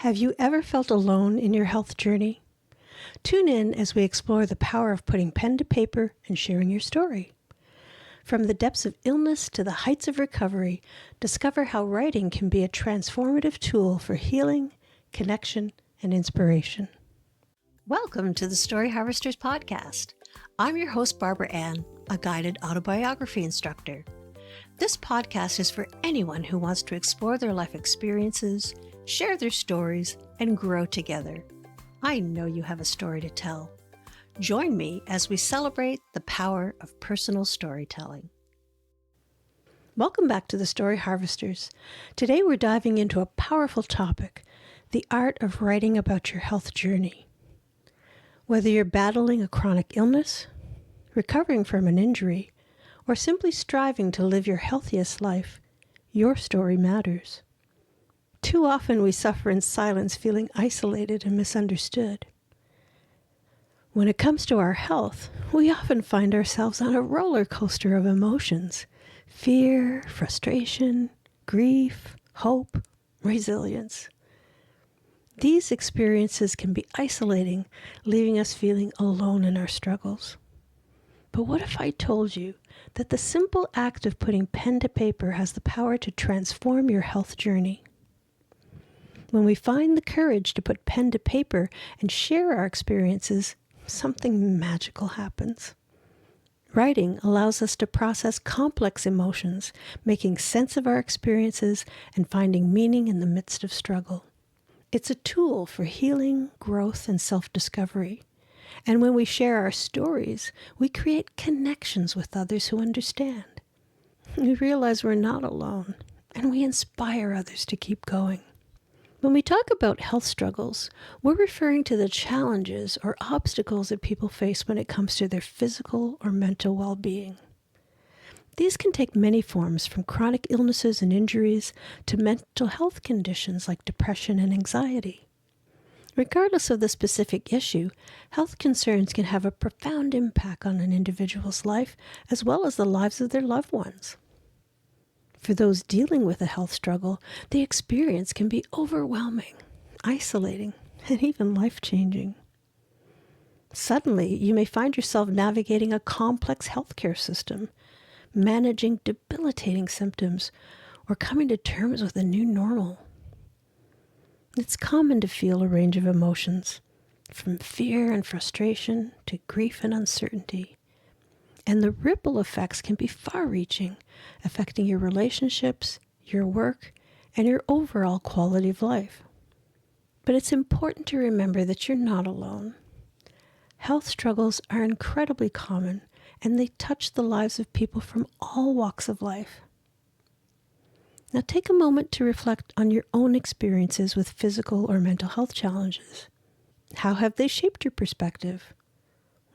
Have you ever felt alone in your health journey? Tune in as we explore the power of putting pen to paper and sharing your story. From the depths of illness to the heights of recovery, discover how writing can be a transformative tool for healing, connection, and inspiration. Welcome to the Story Harvesters podcast. I'm your host, Barbara Ann, a guided autobiography instructor. This podcast is for anyone who wants to explore their life experiences, share their stories, and grow together. I know you have a story to tell. Join me as we celebrate the power of personal storytelling. Welcome back to the Story Harvesters. Today we're diving into a powerful topic, the art of writing about your health journey. Whether you're battling a chronic illness, recovering from an injury, or simply striving to live your healthiest life, your story matters. Too often we suffer in silence, feeling isolated and misunderstood. When it comes to our health, we often find ourselves on a roller coaster of emotions: fear, frustration, grief, hope, resilience. These experiences can be isolating, leaving us feeling alone in our struggles. But what if I told you that the simple act of putting pen to paper has the power to transform your health journey? When we find the courage to put pen to paper and share our experiences, something magical happens. Writing allows us to process complex emotions, making sense of our experiences and finding meaning in the midst of struggle. It's a tool for healing, growth, and self-discovery. And when we share our stories, we create connections with others who understand. We realize we're not alone, and we inspire others to keep going. When we talk about health struggles, we're referring to the challenges or obstacles that people face when it comes to their physical or mental well-being. These can take many forms, from chronic illnesses and injuries to mental health conditions like depression and anxiety. Regardless of the specific issue, health concerns can have a profound impact on an individual's life as well as the lives of their loved ones. For those dealing with a health struggle, the experience can be overwhelming, isolating, and even life-changing. Suddenly, you may find yourself navigating a complex healthcare system, managing debilitating symptoms, or coming to terms with a new normal. It's common to feel a range of emotions, from fear and frustration to grief and uncertainty. And the ripple effects can be far-reaching, affecting your relationships, your work, and your overall quality of life. But it's important to remember that you're not alone. Health struggles are incredibly common, and they touch the lives of people from all walks of life. Now take a moment to reflect on your own experiences with physical or mental health challenges. How have they shaped your perspective?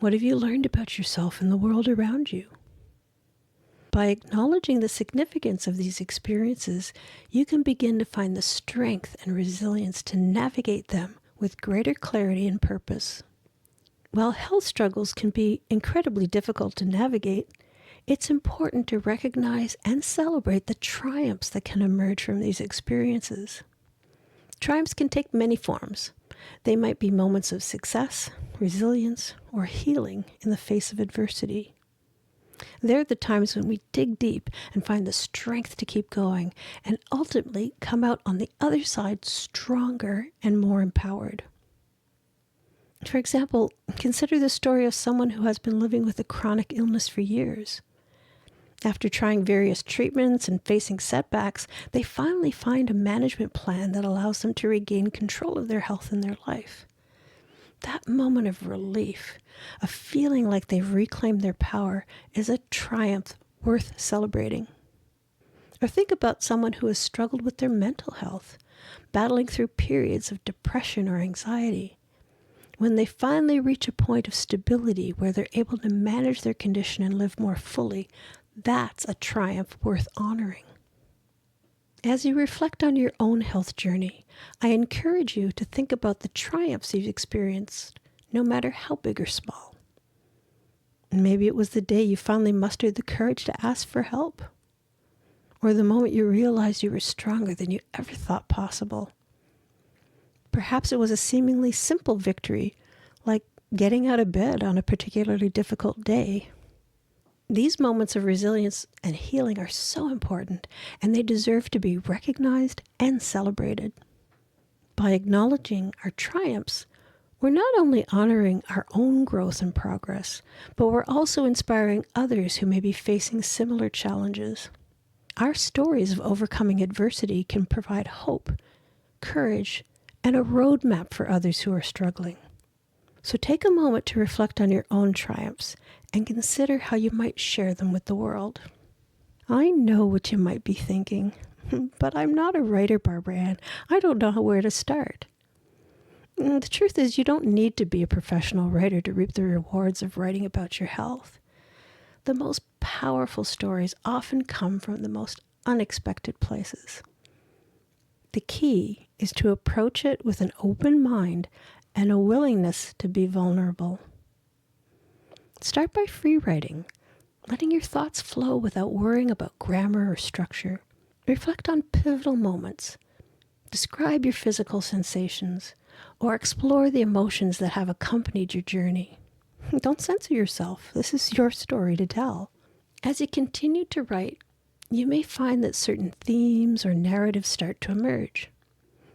What have you learned about yourself and the world around you? By acknowledging the significance of these experiences, you can begin to find the strength and resilience to navigate them with greater clarity and purpose. While health struggles can be incredibly difficult to navigate, it's important to recognize and celebrate the triumphs that can emerge from these experiences. Triumphs can take many forms. They might be moments of success, resilience, or healing in the face of adversity. They're the times when we dig deep and find the strength to keep going and ultimately come out on the other side stronger and more empowered. For example, consider the story of someone who has been living with a chronic illness for years. After trying various treatments and facing setbacks, they finally find a management plan that allows them to regain control of their health and their life. That moment of relief, of feeling like they've reclaimed their power, is a triumph worth celebrating. Or think about someone who has struggled with their mental health, battling through periods of depression or anxiety. When they finally reach a point of stability where they're able to manage their condition and live more fully, that's a triumph worth honoring. As you reflect on your own health journey, I encourage you to think about the triumphs you've experienced, no matter how big or small. Maybe it was the day you finally mustered the courage to ask for help, or the moment you realized you were stronger than you ever thought possible. Perhaps it was a seemingly simple victory, like getting out of bed on a particularly difficult day. These moments of resilience and healing are so important, and they deserve to be recognized and celebrated. By acknowledging our triumphs, we're not only honoring our own growth and progress, but we're also inspiring others who may be facing similar challenges. Our stories of overcoming adversity can provide hope, courage, and a roadmap for others who are struggling. So take a moment to reflect on your own triumphs and consider how you might share them with the world. I know what you might be thinking, but I'm not a writer, Barbara Ann. I don't know where to start. The truth is, you don't need to be a professional writer to reap the rewards of writing about your health. The most powerful stories often come from the most unexpected places. The key is to approach it with an open mind and a willingness to be vulnerable. Start by free writing, letting your thoughts flow without worrying about grammar or structure. Reflect on pivotal moments. Describe your physical sensations, or explore the emotions that have accompanied your journey. Don't censor yourself. This is your story to tell. As you continue to write, you may find that certain themes or narratives start to emerge.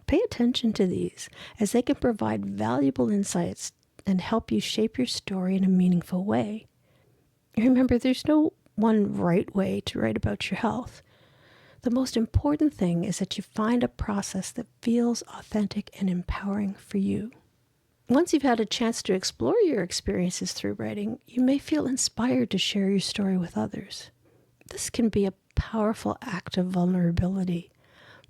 Pay attention to these, as they can provide valuable insights and help you shape your story in a meaningful way. Remember, there's no one right way to write about your health. The most important thing is that you find a process that feels authentic and empowering for you. Once you've had a chance to explore your experiences through writing, you may feel inspired to share your story with others. This can be a powerful act of vulnerability,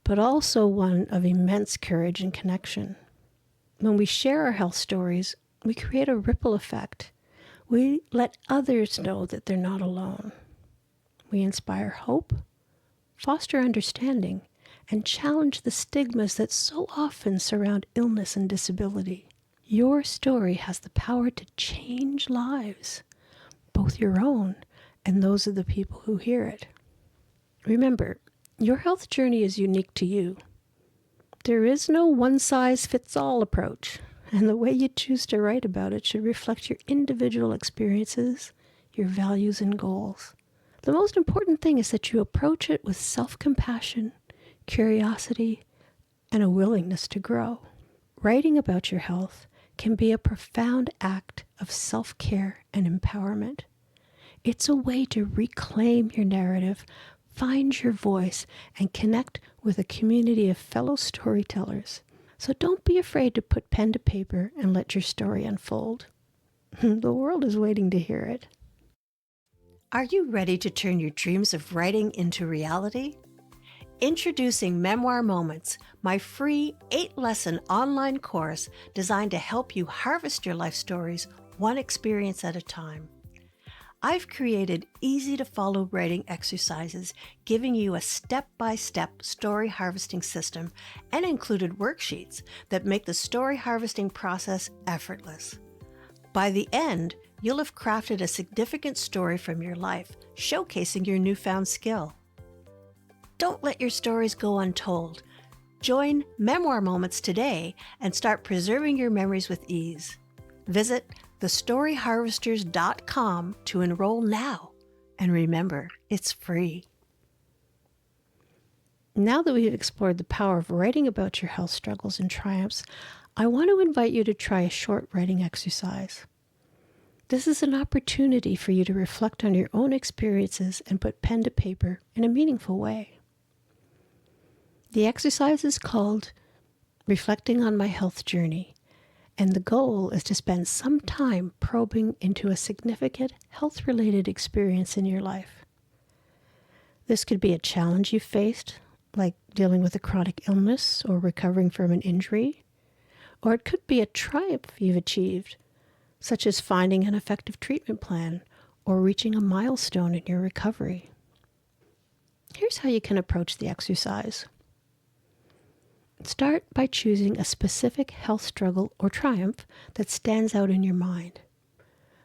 but also one of immense courage and connection. When we share our health stories, we create a ripple effect. We let others know that they're not alone. We inspire hope, foster understanding, and challenge the stigmas that so often surround illness and disability. Your story has the power to change lives, both your own and those of the people who hear it. Remember, your health journey is unique to you. There is no one-size-fits-all approach, and the way you choose to write about it should reflect your individual experiences, your values, and goals. The most important thing is that you approach it with self-compassion, curiosity, and a willingness to grow. Writing about your health can be a profound act of self-care and empowerment. It's a way to reclaim your narrative, find your voice, and connect with a community of fellow storytellers. So don't be afraid to put pen to paper and let your story unfold. The world is waiting to hear it. Are you ready to turn your dreams of writing into reality? Introducing Memoir Moments, my free 8-lesson online course designed to help you harvest your life stories one experience at a time. I've created easy-to-follow writing exercises, giving you a step-by-step story harvesting system and included worksheets that make the story harvesting process effortless. By the end, you'll have crafted a significant story from your life, showcasing your newfound skill. Don't let your stories go untold. Join Memoir Moments today and start preserving your memories with ease. Visit thestoryharvesters.com to enroll now. And remember, it's free. Now that we've explored the power of writing about your health struggles and triumphs, I want to invite you to try a short writing exercise. This is an opportunity for you to reflect on your own experiences and put pen to paper in a meaningful way. The exercise is called Reflecting on My Health Journey, and the goal is to spend some time probing into a significant health-related experience in your life. This could be a challenge you faced, like dealing with a chronic illness or recovering from an injury, or it could be a triumph you've achieved, such as finding an effective treatment plan or reaching a milestone in your recovery. Here's how you can approach the exercise. Start by choosing a specific health struggle or triumph that stands out in your mind.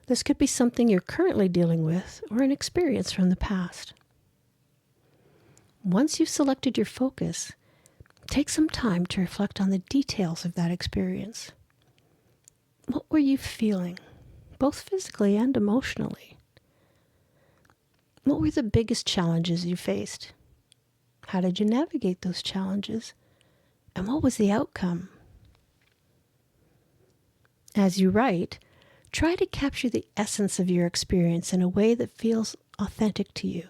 This could be something you're currently dealing with or an experience from the past. Once you've selected your focus, Take some time to reflect on the details of that experience. What were you feeling, both physically and emotionally? What were the biggest challenges you faced? How did you navigate those challenges? And what was the outcome? As you write, try to capture the essence of your experience in a way that feels authentic to you.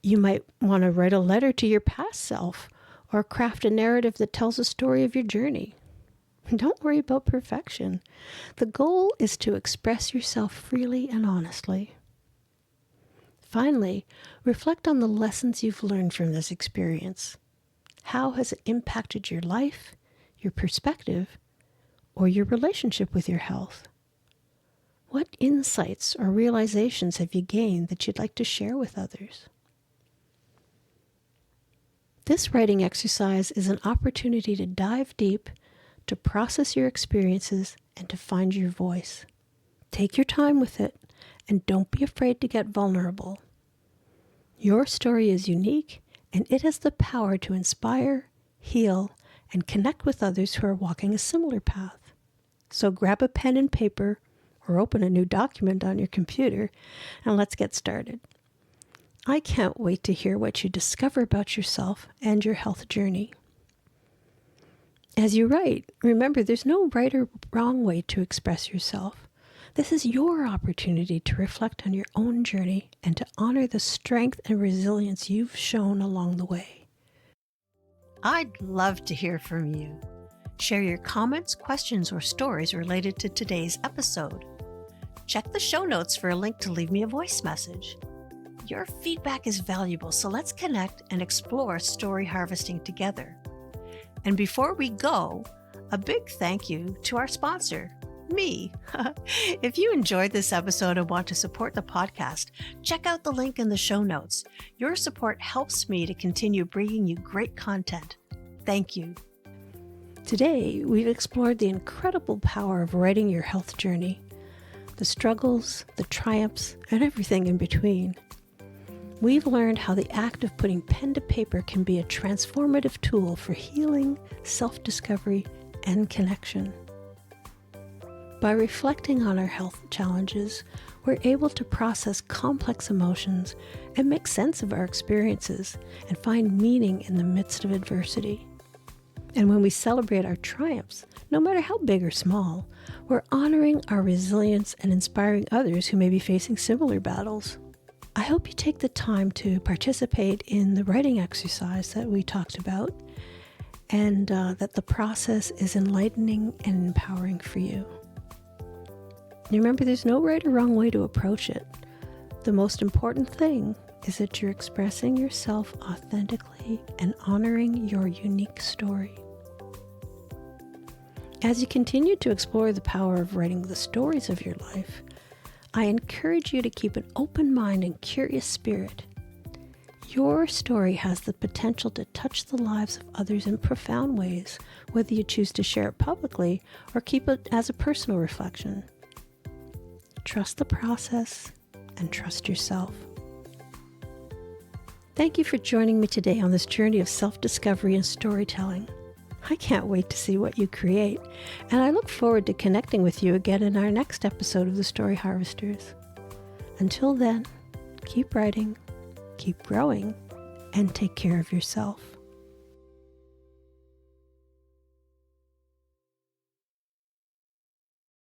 You might want to write a letter to your past self or craft a narrative that tells a story of your journey. Don't worry about perfection. The goal is to express yourself freely and honestly. Finally, reflect on the lessons you've learned from this experience. How has it impacted your life, your perspective, or your relationship with your health? What insights or realizations have you gained that you'd like to share with others? This writing exercise is an opportunity to dive deep, to process your experiences, and to find your voice. Take your time with it, and don't be afraid to get vulnerable. Your story is unique, and it has the power to inspire, heal, and connect with others who are walking a similar path. So grab a pen and paper, or open a new document on your computer, and let's get started. I can't wait to hear what you discover about yourself and your health journey. As you write, remember there's no right or wrong way to express yourself. This is your opportunity to reflect on your own journey and to honor the strength and resilience you've shown along the way. I'd love to hear from you. Share your comments, questions, or stories related to today's episode. Check the show notes for a link to leave me a voice message. Your feedback is valuable, so let's connect and explore story harvesting together. And before we go, a big thank you to our sponsor, me. If you enjoyed this episode and want to support the podcast, check out the link in the show notes. Your support helps me to continue bringing you great content. Thank you. Today, we've explored the incredible power of writing your health journey, the struggles, the triumphs, and everything in between. We've learned how the act of putting pen to paper can be a transformative tool for healing, self-discovery, and connection. By reflecting on our health challenges, we're able to process complex emotions and make sense of our experiences and find meaning in the midst of adversity. And when we celebrate our triumphs, no matter how big or small, we're honoring our resilience and inspiring others who may be facing similar battles. I hope you take the time to participate in the writing exercise that we talked about, and that the process is enlightening and empowering for you. Remember, there's no right or wrong way to approach it. The most important thing is that you're expressing yourself authentically and honoring your unique story. As you continue to explore the power of writing the stories of your life, I encourage you to keep an open mind and curious spirit. Your story has the potential to touch the lives of others in profound ways, whether you choose to share it publicly or keep it as a personal reflection. Trust the process and trust yourself. Thank you for joining me today on this journey of self-discovery and storytelling. I can't wait to see what you create, and I look forward to connecting with you again in our next episode of the Story Harvesters. Until then, keep writing, keep growing, and take care of yourself.